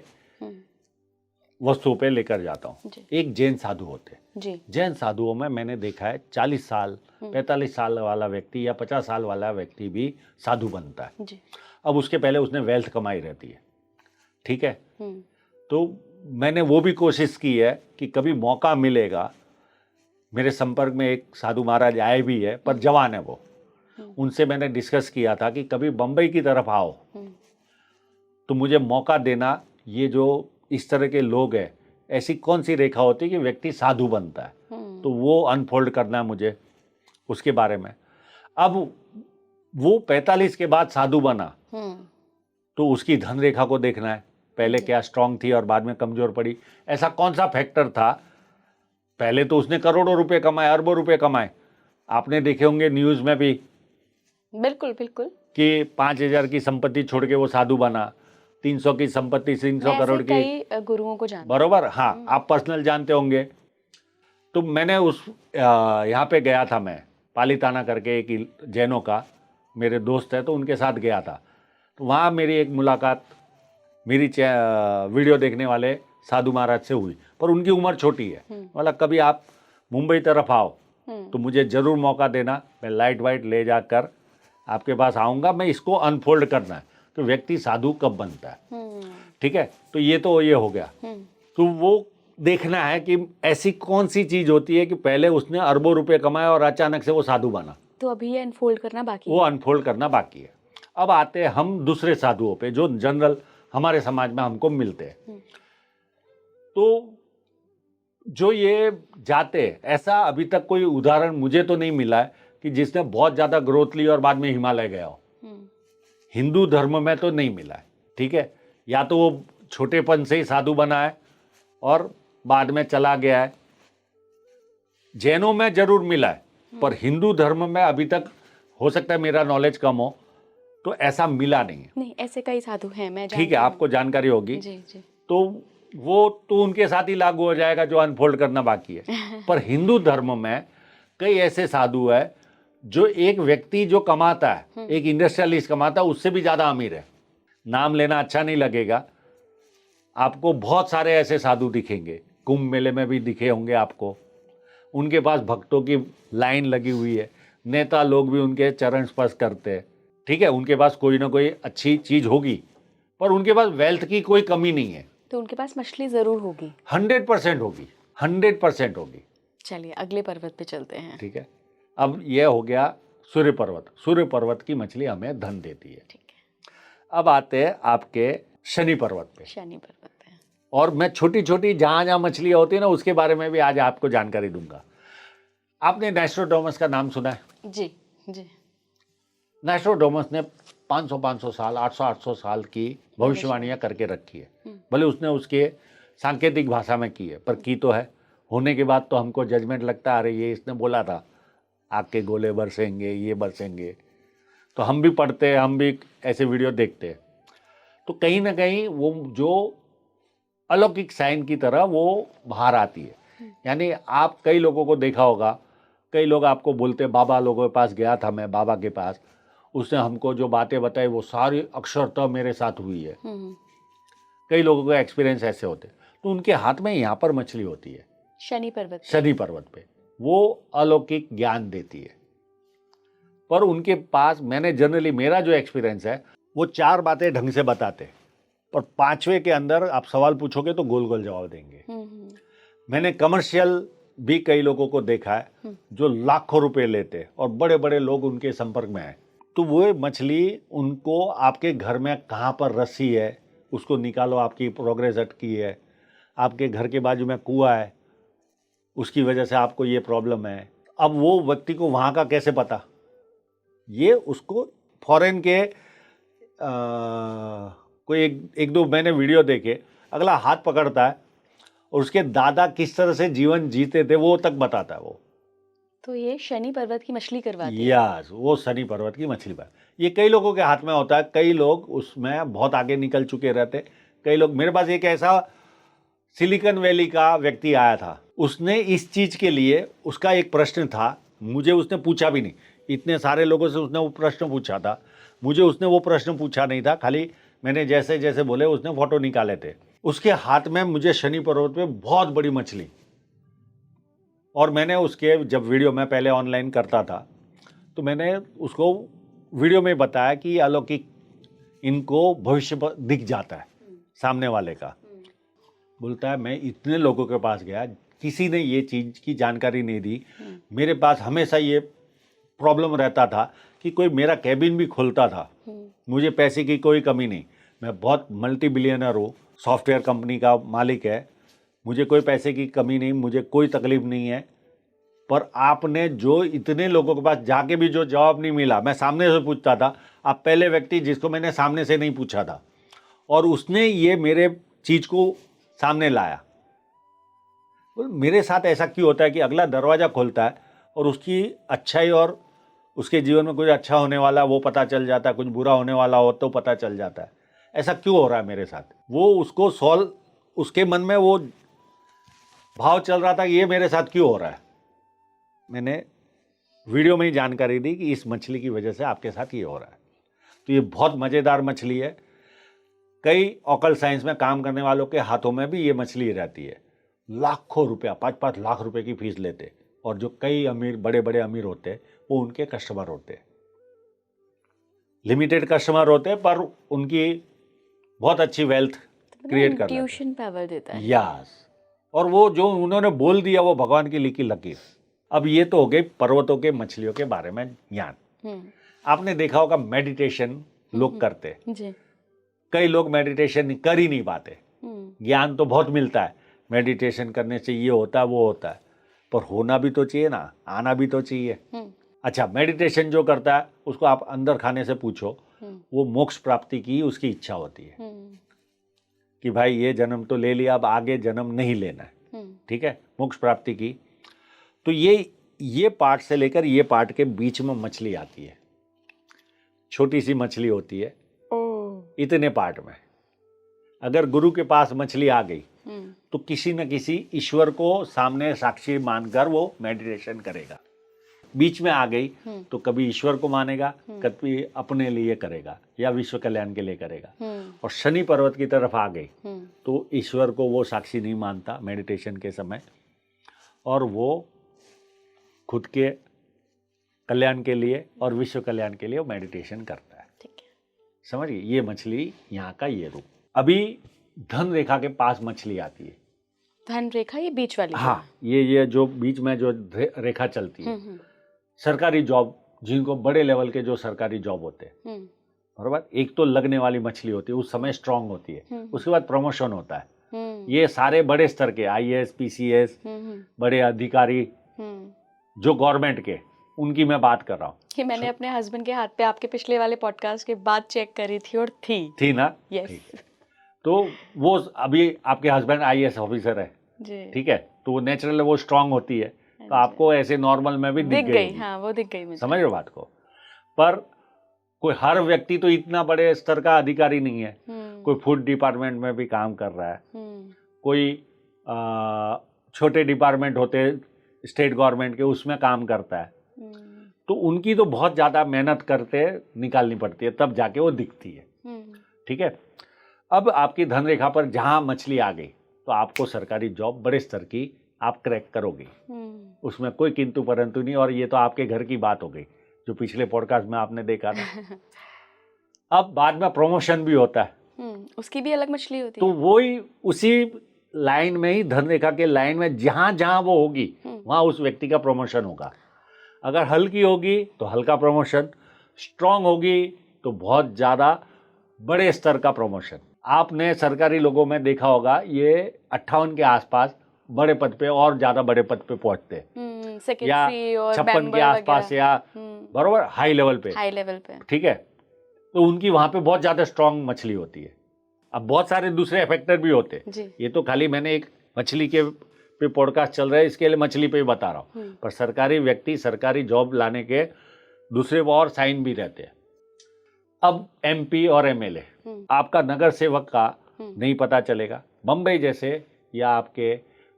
वस्तुओं पे लेकर जाता हूँ। एक जैन साधु होते हैं। जैन साधुओं में मैंने देखा है 40 साल 45 साल वाला व्यक्ति या 50 साल वाला व्यक्ति भी साधु बनता है। अब उसके पहले उसने वेल्थ कमाई रहती है, ठीक है। तो मैंने वो भी कोशिश की है कि कभी मौका मिलेगा। मेरे संपर्क में एक साधु महाराज आए भी है, पर जवान है वो, उनसे मैंने डिस्कस किया था कि कभी बम्बई की तरफ आओ तो मुझे मौका देना। ये जो इस तरह के लोग हैं, ऐसी कौन सी रेखा होती है कि व्यक्ति साधु बनता है, तो वो अनफोल्ड करना है मुझे उसके बारे में। अब वो 45 के बाद साधु बना तो उसकी धन रेखा को देखना है, पहले क्या स्ट्रांग थी और बाद में कमजोर पड़ी। ऐसा कौन सा फैक्टर था? पहले तो उसने करोड़ों रुपए कमाए, अरबों रुपए कमाए। आपने देखे होंगे न्यूज में भी,
बिल्कुल बिल्कुल,
कि 5,000 की संपत्ति छोड़ के वो साधु बना, 300 की संपत्ति, 300 करोड़ की।
कई गुरुओं को जानते
बरोबर, हाँ, आप पर्सनल जानते होंगे। तो मैंने उस यहाँ पे गया था, मैं पालीताना करके एक जैनों का मेरे दोस्त है, तो उनके साथ गया था। तो वहाँ मेरी एक मुलाकात मेरी वीडियो देखने वाले साधु महाराज से हुई, पर उनकी उम्र छोटी है। बोला कभी आप मुंबई तरफ आओ तो मुझे ज़रूर मौका देना, मैं लाइट वाइट ले जाकर आपके पास आऊँगा, मैं इसको अनफोल्ड करना है तो व्यक्ति साधु कब बनता है। ठीक है, तो ये हो गया। तो वो देखना है कि ऐसी कौन सी चीज़ होती है कि पहले उसने अरबों रुपए कमाए और अचानक से वो साधु बना।
तो अभी ये अनफोल्ड करना बाकी
वो अनफोल्ड करना बाकी है। अब आते हैं हम दूसरे साधुओं पे जो जनरल हमारे समाज में हमको मिलते हैं। तो जो ये जाते हैं, ऐसा अभी तक कोई उदाहरण मुझे तो नहीं मिला है कि जिसने बहुत ज़्यादा ग्रोथ ली और बाद में हिमालय गया हो। हिंदू धर्म में तो नहीं मिला है। ठीक है, या तो वो छोटेपन से ही साधु बना है और बाद में चला गया है। जैनों में जरूर मिला है, पर हिंदू धर्म में अभी तक, हो सकता है मेरा नॉलेज कम हो, तो ऐसा मिला नहीं है।
नहीं, ऐसे कई साधु हैं, मैं
ठीक है, आपको जानकारी होगी।
जी जी।
तो वो तो उनके साथ ही लागू हो जाएगा जो अनफोल्ड करना बाकी है। पर हिंदू धर्म में कई ऐसे साधु है जो एक व्यक्ति जो कमाता है, एक इंडस्ट्रियलिस्ट कमाता है, उससे भी ज़्यादा अमीर है। नाम लेना अच्छा नहीं लगेगा, आपको बहुत सारे ऐसे साधु दिखेंगे, कुंभ मेले में भी दिखे होंगे आपको। उनके पास भक्तों की लाइन लगी हुई है, नेता लोग भी उनके चरण स्पर्श करते हैं। ठीक है, उनके पास कोई ना कोई अच्छी चीज़ होगी, पर उनके पास वेल्थ की कोई कमी नहीं है।
तो उनके पास मछली ज़रूर होगी,
100% होगी, 100% होगी।
चलिए अगले पर्वत पे चलते हैं।
ठीक है, अब यह हो गया सूर्य पर्वत। सूर्य पर्वत की मछली हमें धन देती है।
ठीक है,
अब आते हैं आपके शनि पर्वत पे।
शनि पर्वत पे,
और मैं छोटी छोटी जहाँ जहाँ मछलियाँ होती है ना, उसके बारे में भी आज आपको जानकारी दूंगा। आपने नोस्ट्राडामस का नाम सुना है?
जी जी।
नोस्ट्राडामस ने 500 साल, 800 साल की भविष्यवाणियाँ करके रखी है। भले उसने उसके सांकेतिक भाषा में की है, पर की तो है। होने के बाद तो हमको जजमेंट लगता, अरे ये इसने बोला था, आग के गोले बरसेंगे, ये बरसेंगे। तो हम भी पढ़ते हैं, हम भी ऐसे वीडियो देखते हैं। तो कहीं ना कहीं वो जो अलौकिक साइन की तरह वो बाहर आती है। यानी आप कई लोगों को देखा होगा, कई लोग आपको बोलते, बाबा लोगों के पास गया था मैं, बाबा के पास, उसने हमको जो बातें बताई वो सारी अक्षरतः मेरे साथ हुई है। कई लोगों के एक्सपीरियंस ऐसे होते। तो उनके हाथ में यहाँ पर मछली होती है,
शनि पर्वत,
शनि पर्वत पे। वो अलौकिक ज्ञान देती है। पर उनके पास, मैंने जनरली, मेरा जो एक्सपीरियंस है, वो 4 बातें ढंग से बताते, पर 5वें के अंदर आप सवाल पूछोगे तो गोल गोल जवाब देंगे। मैंने कमर्शियल भी कई लोगों को देखा है जो लाखों रुपए लेते और बड़े बड़े लोग उनके संपर्क में आए। तो वो मछली उनको आपके घर में कहाँ पर रस्सी है उसको निकालो, आपकी प्रोग्रेस अटकी है, आपके घर के बाजू में कुआं है, उसकी वजह से आपको ये प्रॉब्लम है। अब वो व्यक्ति को वहाँ का कैसे पता? ये उसको फॉरेन के कोई एक दो मैंने वीडियो देखे, अगला हाथ पकड़ता है और उसके दादा किस तरह से जीवन जीते थे वो तक बताता है वो। तो
ये शनि पर्वत की मछली करवाती है।
यस, वो शनि पर्वत की मछली पर ये कई लोगों के हाथ में होता है। कई लोग उसमें बहुत आगे निकल चुके रहते। कई लोग, मेरे पास एक ऐसा सिलिकॉन वैली का व्यक्ति आया था, उसने इस चीज़ के लिए, उसका एक प्रश्न था, मुझे उसने पूछा भी नहीं, इतने सारे लोगों से उसने वो प्रश्न पूछा था, मुझे उसने वो प्रश्न पूछा नहीं था, खाली मैंने जैसे जैसे बोले उसने फोटो निकाले थे। उसके हाथ में मुझे शनि पर्वत में बहुत बड़ी मछली, और मैंने उसके जब वीडियो मैं पहले ऑनलाइन करता था तो मैंने उसको वीडियो में बताया कि अलौकिक, इनको भविष्य दिख जाता है सामने वाले का। बोलता है मैं इतने लोगों के पास गया, किसी ने ये चीज़ की जानकारी नहीं दी, मेरे पास हमेशा ये प्रॉब्लम रहता था कि कोई मेरा कैबिन भी खोलता था। मुझे पैसे की कोई कमी नहीं, मैं बहुत मल्टी बिलियनर हूँ, सॉफ्टवेयर कंपनी का मालिक है, मुझे कोई पैसे की कमी नहीं, मुझे कोई तकलीफ नहीं है। पर आपने जो इतने लोगों के पास जाके भी जो जवाब नहीं मिला, मैं सामने से पूछता था, आप पहले व्यक्ति जिसको मैंने सामने से नहीं पूछा था, और उसने ये मेरे चीज को सामने लाया। मेरे साथ ऐसा क्यों होता है कि अगला दरवाजा खोलता है और उसकी अच्छाई और उसके जीवन में कुछ अच्छा होने वाला वो पता चल जाता है, कुछ बुरा होने वाला हो तो पता चल जाता है। ऐसा क्यों हो रहा है मेरे साथ? वो उसको सॉल्व, उसके मन में वो भाव चल रहा था कि ये मेरे साथ क्यों हो रहा है। मैंने वीडियो में ही जानकारी दी कि इस मछली की वजह से आपके साथ ये हो रहा है। तो ये बहुत मज़ेदार मछली है। कई ऑकल्ट साइंस में काम करने वालों के हाथों में भी ये मछली रहती है। लाखों रुपया, 5-5 लाख रुपए की फीस लेते, और जो कई अमीर, बड़े बड़े अमीर होते वो उनके कस्टमर होते। लिमिटेड कस्टमर होते पर उनकी बहुत अच्छी वेल्थ क्रिएट कर
इंट्यूशन पावर देता है।
यस। और वो जो उन्होंने बोल दिया वो भगवान की लिखी लकीर। अब ये तो हो गई पर्वतों के मछलियों के बारे में ज्ञान। आपने देखा होगा मेडिटेशन लोग करते, कई लोग मेडिटेशन कर ही नहीं पाते। ज्ञान तो बहुत मिलता है, मेडिटेशन करने से ये होता है वो होता है, पर होना भी तो चाहिए ना, आना भी तो चाहिए। अच्छा, मेडिटेशन जो करता है उसको आप अंदर खाने से पूछो, वो मोक्ष प्राप्ति की उसकी इच्छा होती है कि भाई ये जन्म तो ले लिया, अब आगे जन्म नहीं लेना है, ठीक है, मोक्ष प्राप्ति की। तो ये पार्ट से लेकर ये पार्ट के बीच में मछली आती है, छोटी सी मछली होती है इतने पार्ट में। अगर गुरु के पास मछली आ गई तो किसी न किसी ईश्वर को सामने साक्षी मानकर वो मेडिटेशन करेगा। बीच में आ गई तो कभी ईश्वर को मानेगा, कभी अपने लिए करेगा या विश्व कल्याण के लिए करेगा। और शनि पर्वत की तरफ आ गई तो ईश्वर को वो साक्षी नहीं मानता मेडिटेशन के समय, और वो खुद के कल्याण के लिए और विश्व कल्याण के लिए वो मेडिटेशन करता है। समझिए, ये मछली यहाँ का ये रूप। अभी धन रेखा के पास मछली आती है।
धन रेखा ये बीच वाली?
हाँ, ये जो बीच में जो रेखा चलती है, सरकारी जॉब, जिनको बड़े लेवल के जो सरकारी जॉब होते हैं, बराबर, एक तो लगने वाली मछली होती है, उस समय स्ट्रांग होती है, उसके बाद प्रमोशन होता है। ये सारे बड़े स्तर के IAS PCS बड़े अधिकारी जो गवर्नमेंट के, उनकी मैं बात कर रहा हूँ।
कि मैंने अपने हस्बैंड के हाथ पे आपके पिछले वाले पॉडकास्ट के बाद चेक करी थी और थी
ना।
यस।
तो वो अभी आपके हस्बैंड IAS ऑफिसर है, ठीक है, तो वो नेचुरल वो स्ट्रांग होती है, तो आपको ऐसे नॉर्मल में भी दिख गई।
हाँ, वो दिख गई मुझे।
समझ रहे हो बात को? पर कोई हर व्यक्ति तो इतना बड़े स्तर का अधिकारी नहीं है। कोई फूड डिपार्टमेंट में भी काम कर रहा है, कोई छोटे डिपार्टमेंट होते स्टेट गवर्नमेंट के, उसमें काम करता है। तो उनकी तो बहुत ज़्यादा मेहनत करते निकालनी पड़ती है, तब जाके वो दिखती है। ठीक है, अब आपकी धन रेखा पर जहाँ मछली आ गई तो आपको सरकारी जॉब बड़े स्तर की आप क्रैक करोगे, उसमें कोई किंतु परंतु नहीं। और ये तो आपके घर की बात हो गई जो पिछले पॉडकास्ट में आपने देखा था। अब बाद में प्रमोशन भी होता है,
उसकी भी अलग मछली होती है।
तो वही उसी लाइन में ही, धन रेखा के लाइन में जहां जहां वो होगी वहां उस व्यक्ति का प्रमोशन होगा। अगर हल्की होगी तो हल्का प्रमोशन, स्ट्रांग होगी तो बहुत ज़्यादा बड़े स्तर का प्रमोशन। आपने सरकारी लोगों में देखा होगा ये 58 के आसपास बड़े पद पे और ज़्यादा बड़े पद पे पहुंचते हैं, या 56 के आसपास, या बरोबर हाई लेवल पे, ठीक है। तो उनकी वहां पे बहुत ज़्यादा स्ट्रांग मछली होती है। अब बहुत सारे दूसरे फैक्टर भी होते हैं, ये तो खाली मैंने एक मछली के पे पॉडकास्ट चल रहा है इसके लिए मछली पे ही बता रहा हूँ, पर सरकारी व्यक्ति सरकारी जॉब लाने के दूसरे और साइन भी रहते हैं। अब MP और MLA, आपका नगर सेवक का नहीं पता चलेगा। बम्बई जैसे या आपके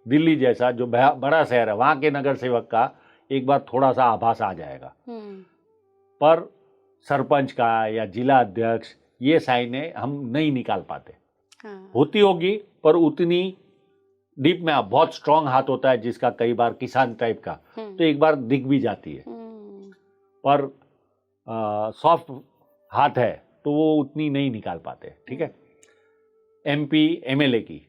दिल्ली जैसा जो बड़ा शहर है वहाँ के नगर सेवक का एक बार थोड़ा सा आभास आ जाएगा, पर सरपंच का या जिला अध्यक्ष ये साइनें हम नहीं निकाल पाते। होती होगी पर उतनी डीप में, आप बहुत स्ट्रांग हाथ होता है जिसका, कई बार किसान टाइप का, तो एक बार दिख भी जाती है। पर सॉफ्ट हाथ है तो वो उतनी नहीं निकाल पाते। ठीक है, MP MLA की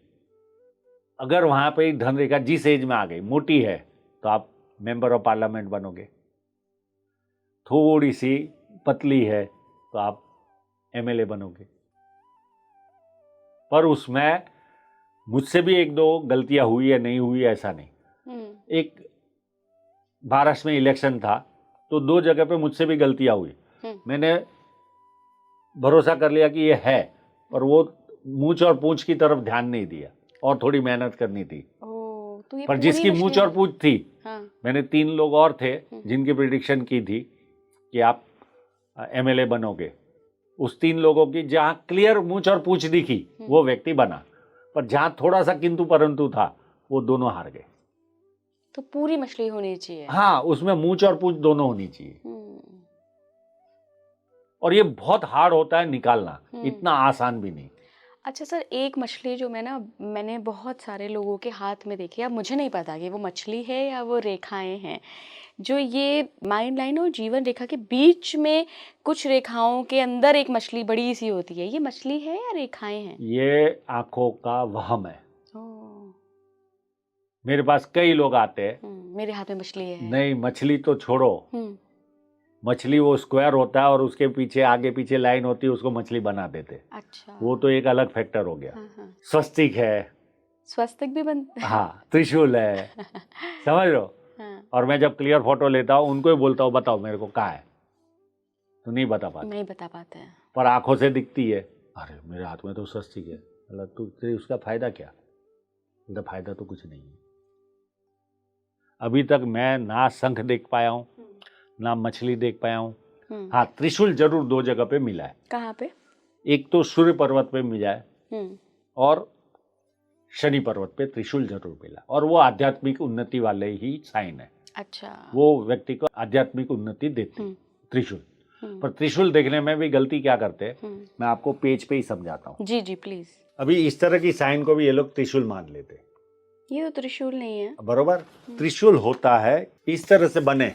अगर वहां पे धन रेखा जिस एज में आ गई, मोटी है, तो आप मेंबर ऑफ पार्लियामेंट बनोगे। थोड़ी सी पतली है तो आप एमएलए बनोगे। पर उसमें मुझसे भी एक दो गलतियां हुई या नहीं हुई ऐसा नहीं। एक महाराष्ट्र में इलेक्शन था तो 2 जगह पे मुझसे भी गलतियां हुई। मैंने भरोसा कर लिया कि ये है, पर वो मूंछ और पूंछ की तरफ ध्यान नहीं दिया और थोड़ी मेहनत करनी थी।
तो ये
पर जिसकी मूंछ और पूंछ थी,
हाँ।
मैंने 3 लोग और थे जिनकी प्रिडिक्शन की थी कि आप एमएलए बनोगे। उस 3 लोगों की जहां क्लियर मूंछ और पूंछ दिखी वो व्यक्ति बना, पर जहां थोड़ा सा किंतु परंतु था वो दोनों हार गए।
तो पूरी मछली होनी चाहिए।
हाँ, उसमें मूंछ और पूंछ दोनों होनी चाहिए। और ये बहुत हार्ड होता है निकालना, इतना आसान भी नहीं।
अच्छा सर, एक मछली जो मैंने बहुत सारे लोगों के हाथ में देखी, अब मुझे नहीं पता कि वो मछली है या वो रेखाएं हैं, जो ये माइंड लाइन और जीवन रेखा के बीच में कुछ रेखाओं के अंदर एक मछली बड़ी सी होती है, ये मछली है या रेखाएं हैं?
ये आंखों का वहम है। मेरे पास कई लोग आते हैं,
मेरे हाथ में मछली है।
नहीं, मछली तो छोड़ो, मछली वो स्क्वायर होता है और उसके पीछे आगे पीछे लाइन होती है, उसको मछली बना देते।
अच्छा,
वो तो एक अलग फैक्टर हो गया। स्वस्तिक है,
स्वस्तिक भी बनता है।
हाँ, त्रिशूल है, समझ लो। और मैं जब क्लियर फोटो लेता हूँ उनको ही बोलता हूँ बताओ मेरे को कहाँ है, तो नहीं बता पाते हैं, पर आंखों से दिखती है। अरे मेरे हाथ में तो स्वस्तिक है। मतलब तो उसका फायदा क्या? मतलब फायदा तो कुछ नहीं है। अभी तक मैं ना शंख देख पाया हूँ ना मछली देख पाया हूँ। हाँ, त्रिशूल जरूर 2 जगह पे मिला है।
कहाँ पे? एक
तो सूर्य पर्वत पे मिला है और शनि पर्वत पे त्रिशूल जरूर मिला, और वो आध्यात्मिक उन्नति वाले ही साइन है।
अच्छा,
वो व्यक्ति को आध्यात्मिक उन्नति देते त्रिशूल। पर त्रिशूल देखने में भी गलती क्या करते हैं, मैं आपको पेज पे ही समझाता हूँ।
जी जी प्लीज।
अभी इस तरह की साइन को भी ये लोग त्रिशूल मान लेते।
ये तो त्रिशूल नहीं है।
बरोबर, त्रिशूल होता है इस तरह से बने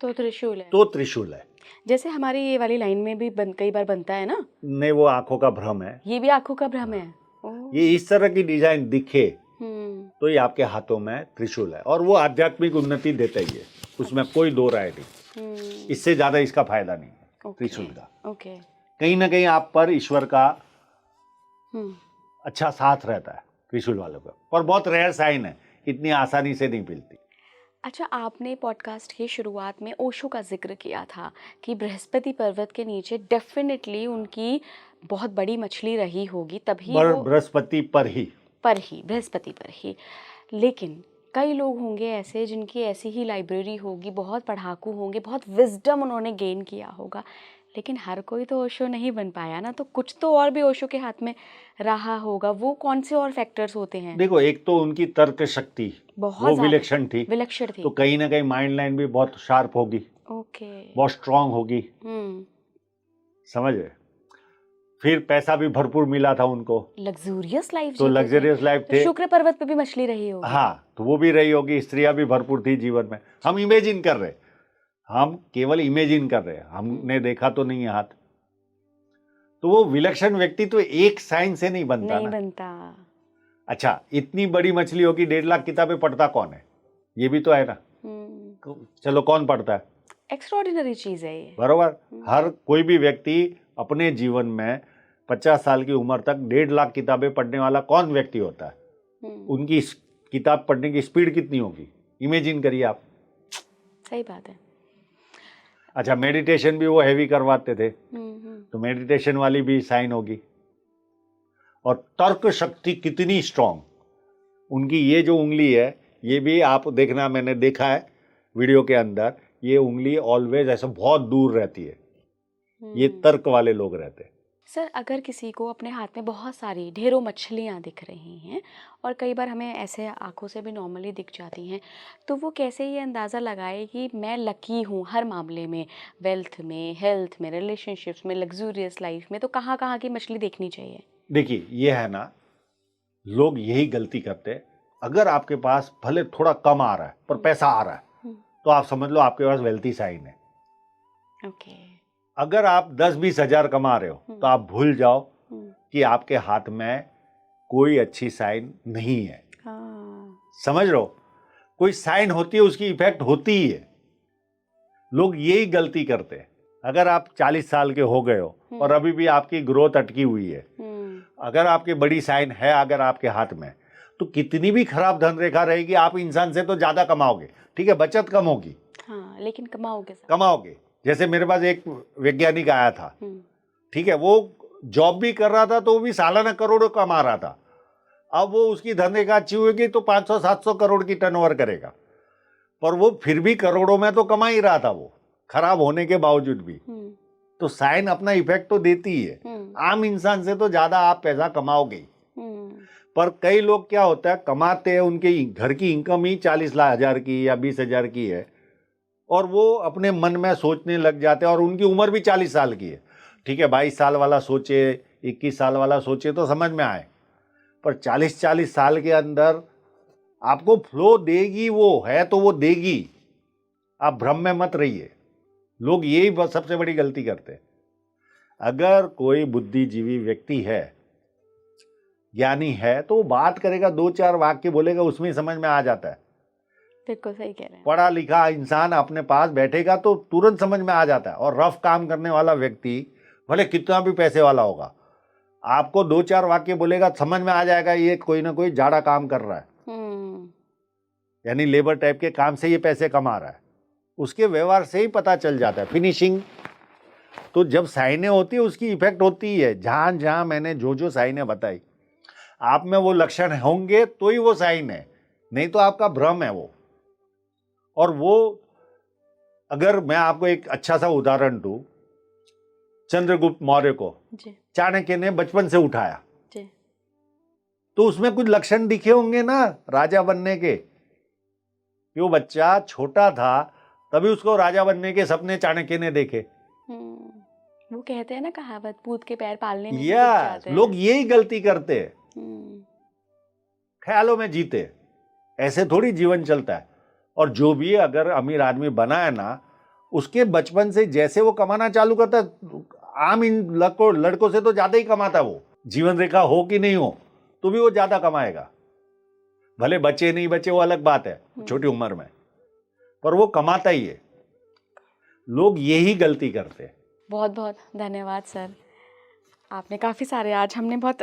तो त्रिशूल है।
तो त्रिशूल है।
जैसे हमारी ये वाली लाइन में भी कई बार बनता है ना।
नहीं, वो आंखों का भ्रम है।
ये भी आंखों का भ्रम है।
ये इस तरह की डिजाइन दिखे तो ये आपके हाथों में त्रिशूल है, और वो आध्यात्मिक उन्नति देता ही है, उसमें कोई दो राय नहीं। इससे ज्यादा इसका फायदा नहीं है त्रिशूल का। कहीं ना कहीं आप पर ईश्वर का अच्छा साथ रहता है त्रिशूल वालों का, पर बहुत रेयर साइन है, इतनी आसानी से नहीं मिलती। अच्छा, आपने पॉडकास्ट की शुरुआत में ओशो का जिक्र किया था कि बृहस्पति पर्वत के नीचे डेफिनेटली उनकी बहुत बड़ी मछली रही होगी, तभी बृहस्पति पर ही। लेकिन कई लोग होंगे ऐसे जिनकी ऐसी ही लाइब्रेरी होगी, बहुत पढ़ाकू होंगे, बहुत विजडम उन्होंने गेन किया होगा, लेकिन हर कोई तो ओशो नहीं बन पाया ना। तो कुछ तो और भी ओशो के हाथ में रहा होगा। वो कौन से और फैक्टर्स होते हैं? देखो, एक तो उनकी तर्क शक्ति बहुत विलक्षण थी। तो कहीं ना कहीं माइंड लाइन भी बहुत शार्प होगी, बहुत स्ट्रांग होगी, समझ गए। फिर पैसा भी भरपूर मिला था उनको, लग्जूरियस लाइफ, तो लग्जरियस लाइफ थे। शुक्र पर्वत पे भी मछली रही होगी। हाँ, तो वो भी रही होगी, स्त्रियां भी भरपूर थी जीवन में। हम इमेजिन कर रहे, हम केवल इमेजिन कर रहे हैं, हमने देखा तो नहीं है हाथ। तो वो विलक्षण व्यक्ति तो एक साइन से नहीं बनता। अच्छा, इतनी बड़ी मछली होगी, 1.5 लाख किताबें पढ़ता कौन है? ये भी तो है ना। चलो, कौन पढ़ता है? एक्स्ट्राऑर्डिनरी चीज है ये, बरोबर। हर कोई भी व्यक्ति अपने जीवन में 50 साल की उम्र तक 1.5 लाख किताबें पढ़ने वाला कौन व्यक्ति होता है? उनकी किताब पढ़ने की स्पीड कितनी होगी, इमेजिन करिए आप। सही बात है। अच्छा, मेडिटेशन भी वो हैवी करवाते थे, तो मेडिटेशन वाली भी साइन होगी। और तर्क शक्ति कितनी स्ट्रांग, उनकी ये जो उंगली है, ये भी आप देखना, मैंने देखा है वीडियो के अंदर, ये उंगली ऑलवेज ऐसे बहुत दूर रहती है। ये तर्क वाले लोग रहते हैं। सर, अगर किसी को अपने हाथ में बहुत सारी ढेरों मछलियाँ दिख रही हैं और कई बार हमें ऐसे आंखों से भी नॉर्मली दिख जाती हैं, तो वो कैसे ये अंदाज़ा लगाए कि मैं लकी हूँ हर मामले में, वेल्थ में, हेल्थ में, रिलेशनशिप्स में, लग्जूरियस लाइफ में? तो कहाँ कहाँ की मछली देखनी चाहिए? देखिए, ये है ना, लोग यही गलती करते हैं। अगर आपके पास भले थोड़ा कम आ रहा है पर पैसा आ रहा है, तो आप समझ लो आपके पास वेल्थी साइन है। अगर आप 10-20 हजार कमा रहे हो, तो आप भूल जाओ कि आपके हाथ में कोई अच्छी साइन नहीं है। समझ रहे हो? कोई साइन होती है, उसकी इफेक्ट होती ही है। लोग यही गलती करते हैं। अगर आप 40 साल के हो गए हो और अभी भी आपकी ग्रोथ अटकी हुई है, अगर आपकी बड़ी साइन है अगर आपके हाथ में, तो कितनी भी खराब धन रेखा रहेगी, आप इंसान से तो ज्यादा कमाओगे। ठीक है, बचत कम होगी,
हाँ, लेकिन कमाओगे
कमाओगे। जैसे मेरे पास एक वैज्ञानिक आया था, ठीक है, वो जॉब भी कर रहा था तो वो भी सालाना करोड़ों कमा रहा था। अब वो उसकी धन रेखा अच्छी होगी तो 500-700 करोड़ की टर्नओवर करेगा, पर वो फिर भी करोड़ों में तो कमा ही रहा था, वो खराब होने के बावजूद भी। तो साइन अपना इफेक्ट तो देती ही है। आम इंसान से तो ज्यादा आप पैसा कमाओगे। पर कई लोग क्या होता है, कमाते हैं, उनके घर की इनकम ही 40,000 की या 20,000 की है, और वो अपने मन में सोचने लग जाते हैं, और उनकी उम्र भी 40 साल की है। ठीक है, 22 साल वाला सोचे, 21 साल वाला सोचे तो समझ में आए, पर 40 साल के अंदर आपको फ्लो देगी, वो है तो वो देगी। आप भ्रम में मत रहिए। लोग यही सबसे बड़ी गलती करते हैं। अगर कोई बुद्धिजीवी व्यक्ति है, ज्ञानी है, तो वो बात करेगा, 2-4 वाक्य बोलेगा, उसमें समझ में आ जाता है।
बिल्कुल सही कह रहे हैं।
पढ़ा लिखा इंसान अपने पास बैठेगा तो तुरंत समझ में आ जाता है। और रफ काम करने वाला व्यक्ति भले कितना भी पैसे वाला होगा, आपको 2-4 वाक्य बोलेगा, समझ में आ जाएगा ये कोई ना कोई जाड़ा काम कर रहा है, यानी लेबर टाइप के काम से ये पैसे कमा रहा है। उसके व्यवहार से ही पता चल जाता है। फिनिशिंग तो जब साइनें होती है उसकी इफेक्ट होती है। जहां जहां मैंने जो साइनें बताई, आप में वो लक्षण होंगे तो ही वो साइन है, नहीं तो आपका भ्रम है वो। और वो, अगर मैं आपको एक अच्छा सा उदाहरण दूं, चंद्रगुप्त मौर्य को चाणक्य ने बचपन से उठाया, तो उसमें कुछ लक्षण दिखे होंगे ना राजा बनने के। वो बच्चा छोटा था तभी उसको राजा बनने के सपने चाणक्य ने देखे।
वो कहते हैं ना कहावत, पूत के पैर पालने में
या लोग यही गलती करते हैं, ख्यालों में जीते। ऐसे थोड़ी जीवन चलता है। और जो भी अगर अमीर आदमी बना है ना, उसके बचपन से जैसे वो कमाना चालू करता है, आम इन लड़कों से तो ज्यादा ही कमाता है वो। जीवन रेखा हो कि नहीं हो तो भी वो ज्यादा कमाएगा। भले बचे नहीं बचे वो अलग बात है, छोटी उम्र में, पर वो कमाता ही है। लोग यही गलती करते हैं।
बहुत बहुत धन्यवाद सर। आपने काफ़ी सारे, आज हमने बहुत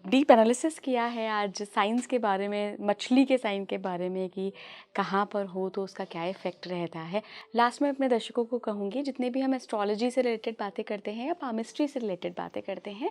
डीप एनालिसिस किया है आज साइंस के बारे में, मछली के साइन के बारे में, कि कहाँ पर हो तो उसका क्या इफेक्ट रहता है। लास्ट में अपने दर्शकों को कहूँगी, जितने भी हम एस्ट्रोलॉजी से रिलेटेड बातें करते हैं या पामिस्ट्री से रिलेटेड बातें करते हैं,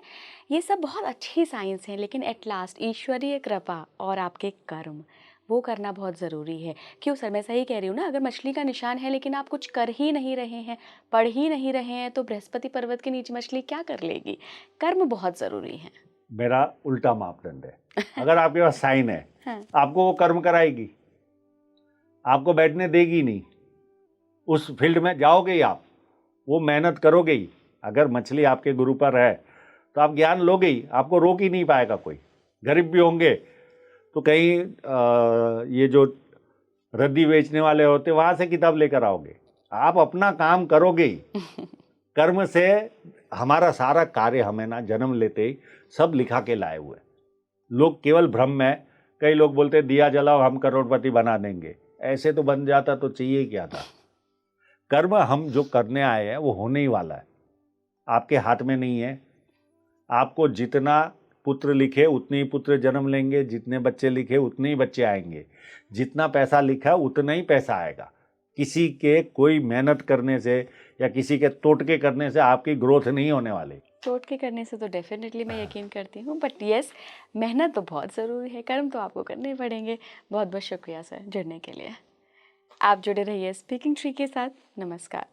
ये सब बहुत अच्छी साइंस हैं, लेकिन एट लास्ट ईश्वरीय कृपा और आपके कर्म वो करना बहुत ज़रूरी है। क्यों सर, मैं सही कह रही हूँ ना? अगर मछली का निशान है लेकिन आप कुछ कर ही नहीं रहे हैं, पढ़ ही नहीं रहे हैं, तो बृहस्पति पर्वत के नीचे मछली क्या कर लेगी? कर्म बहुत ज़रूरी है।
मेरा उल्टा मापदंड है। अगर आपके पास साइन है, हाँ, आपको वो कर्म कराएगी, आपको बैठने देगी नहीं। उस फील्ड में जाओगे ही आप, वो मेहनत करोगे ही। अगर मछली आपके गुरु पर है तो आप ज्ञान लोगे ही, आपको रोक ही नहीं पाएगा कोई। गरीब भी होंगे तो कहीं ये जो रद्दी बेचने वाले होते वहां से किताब लेकर आओगे। आप अपना काम करोगे ही। कर्म से हमारा सारा कार्य हमें ना जन्म लेते ही सब लिखा के लाए हुए। लोग केवल भ्रम में, कई लोग बोलते दिया जलाओ हम करोड़पति बना देंगे। ऐसे तो बन जाता तो चाहिए क्या था। कर्म हम जो करने आए हैं वो होने ही वाला है, आपके हाथ में नहीं है। आपको जितना पुत्र लिखे उतने ही पुत्र जन्म लेंगे, जितने बच्चे लिखे उतने ही बच्चे आएंगे, जितना पैसा लिखा उतना ही पैसा आएगा। किसी के कोई मेहनत करने से या किसी के टोटके करने से आपकी ग्रोथ नहीं होने वाली।
टोटके करने से तो डेफिनेटली मैं यकीन करती हूँ, बट यस, मेहनत तो बहुत ज़रूरी है, कर्म तो आपको करने पड़ेंगे। बहुत बहुत शुक्रिया सर जुड़ने के लिए। आप जुड़े रहिए स्पीकिंग ट्री के साथ। नमस्कार।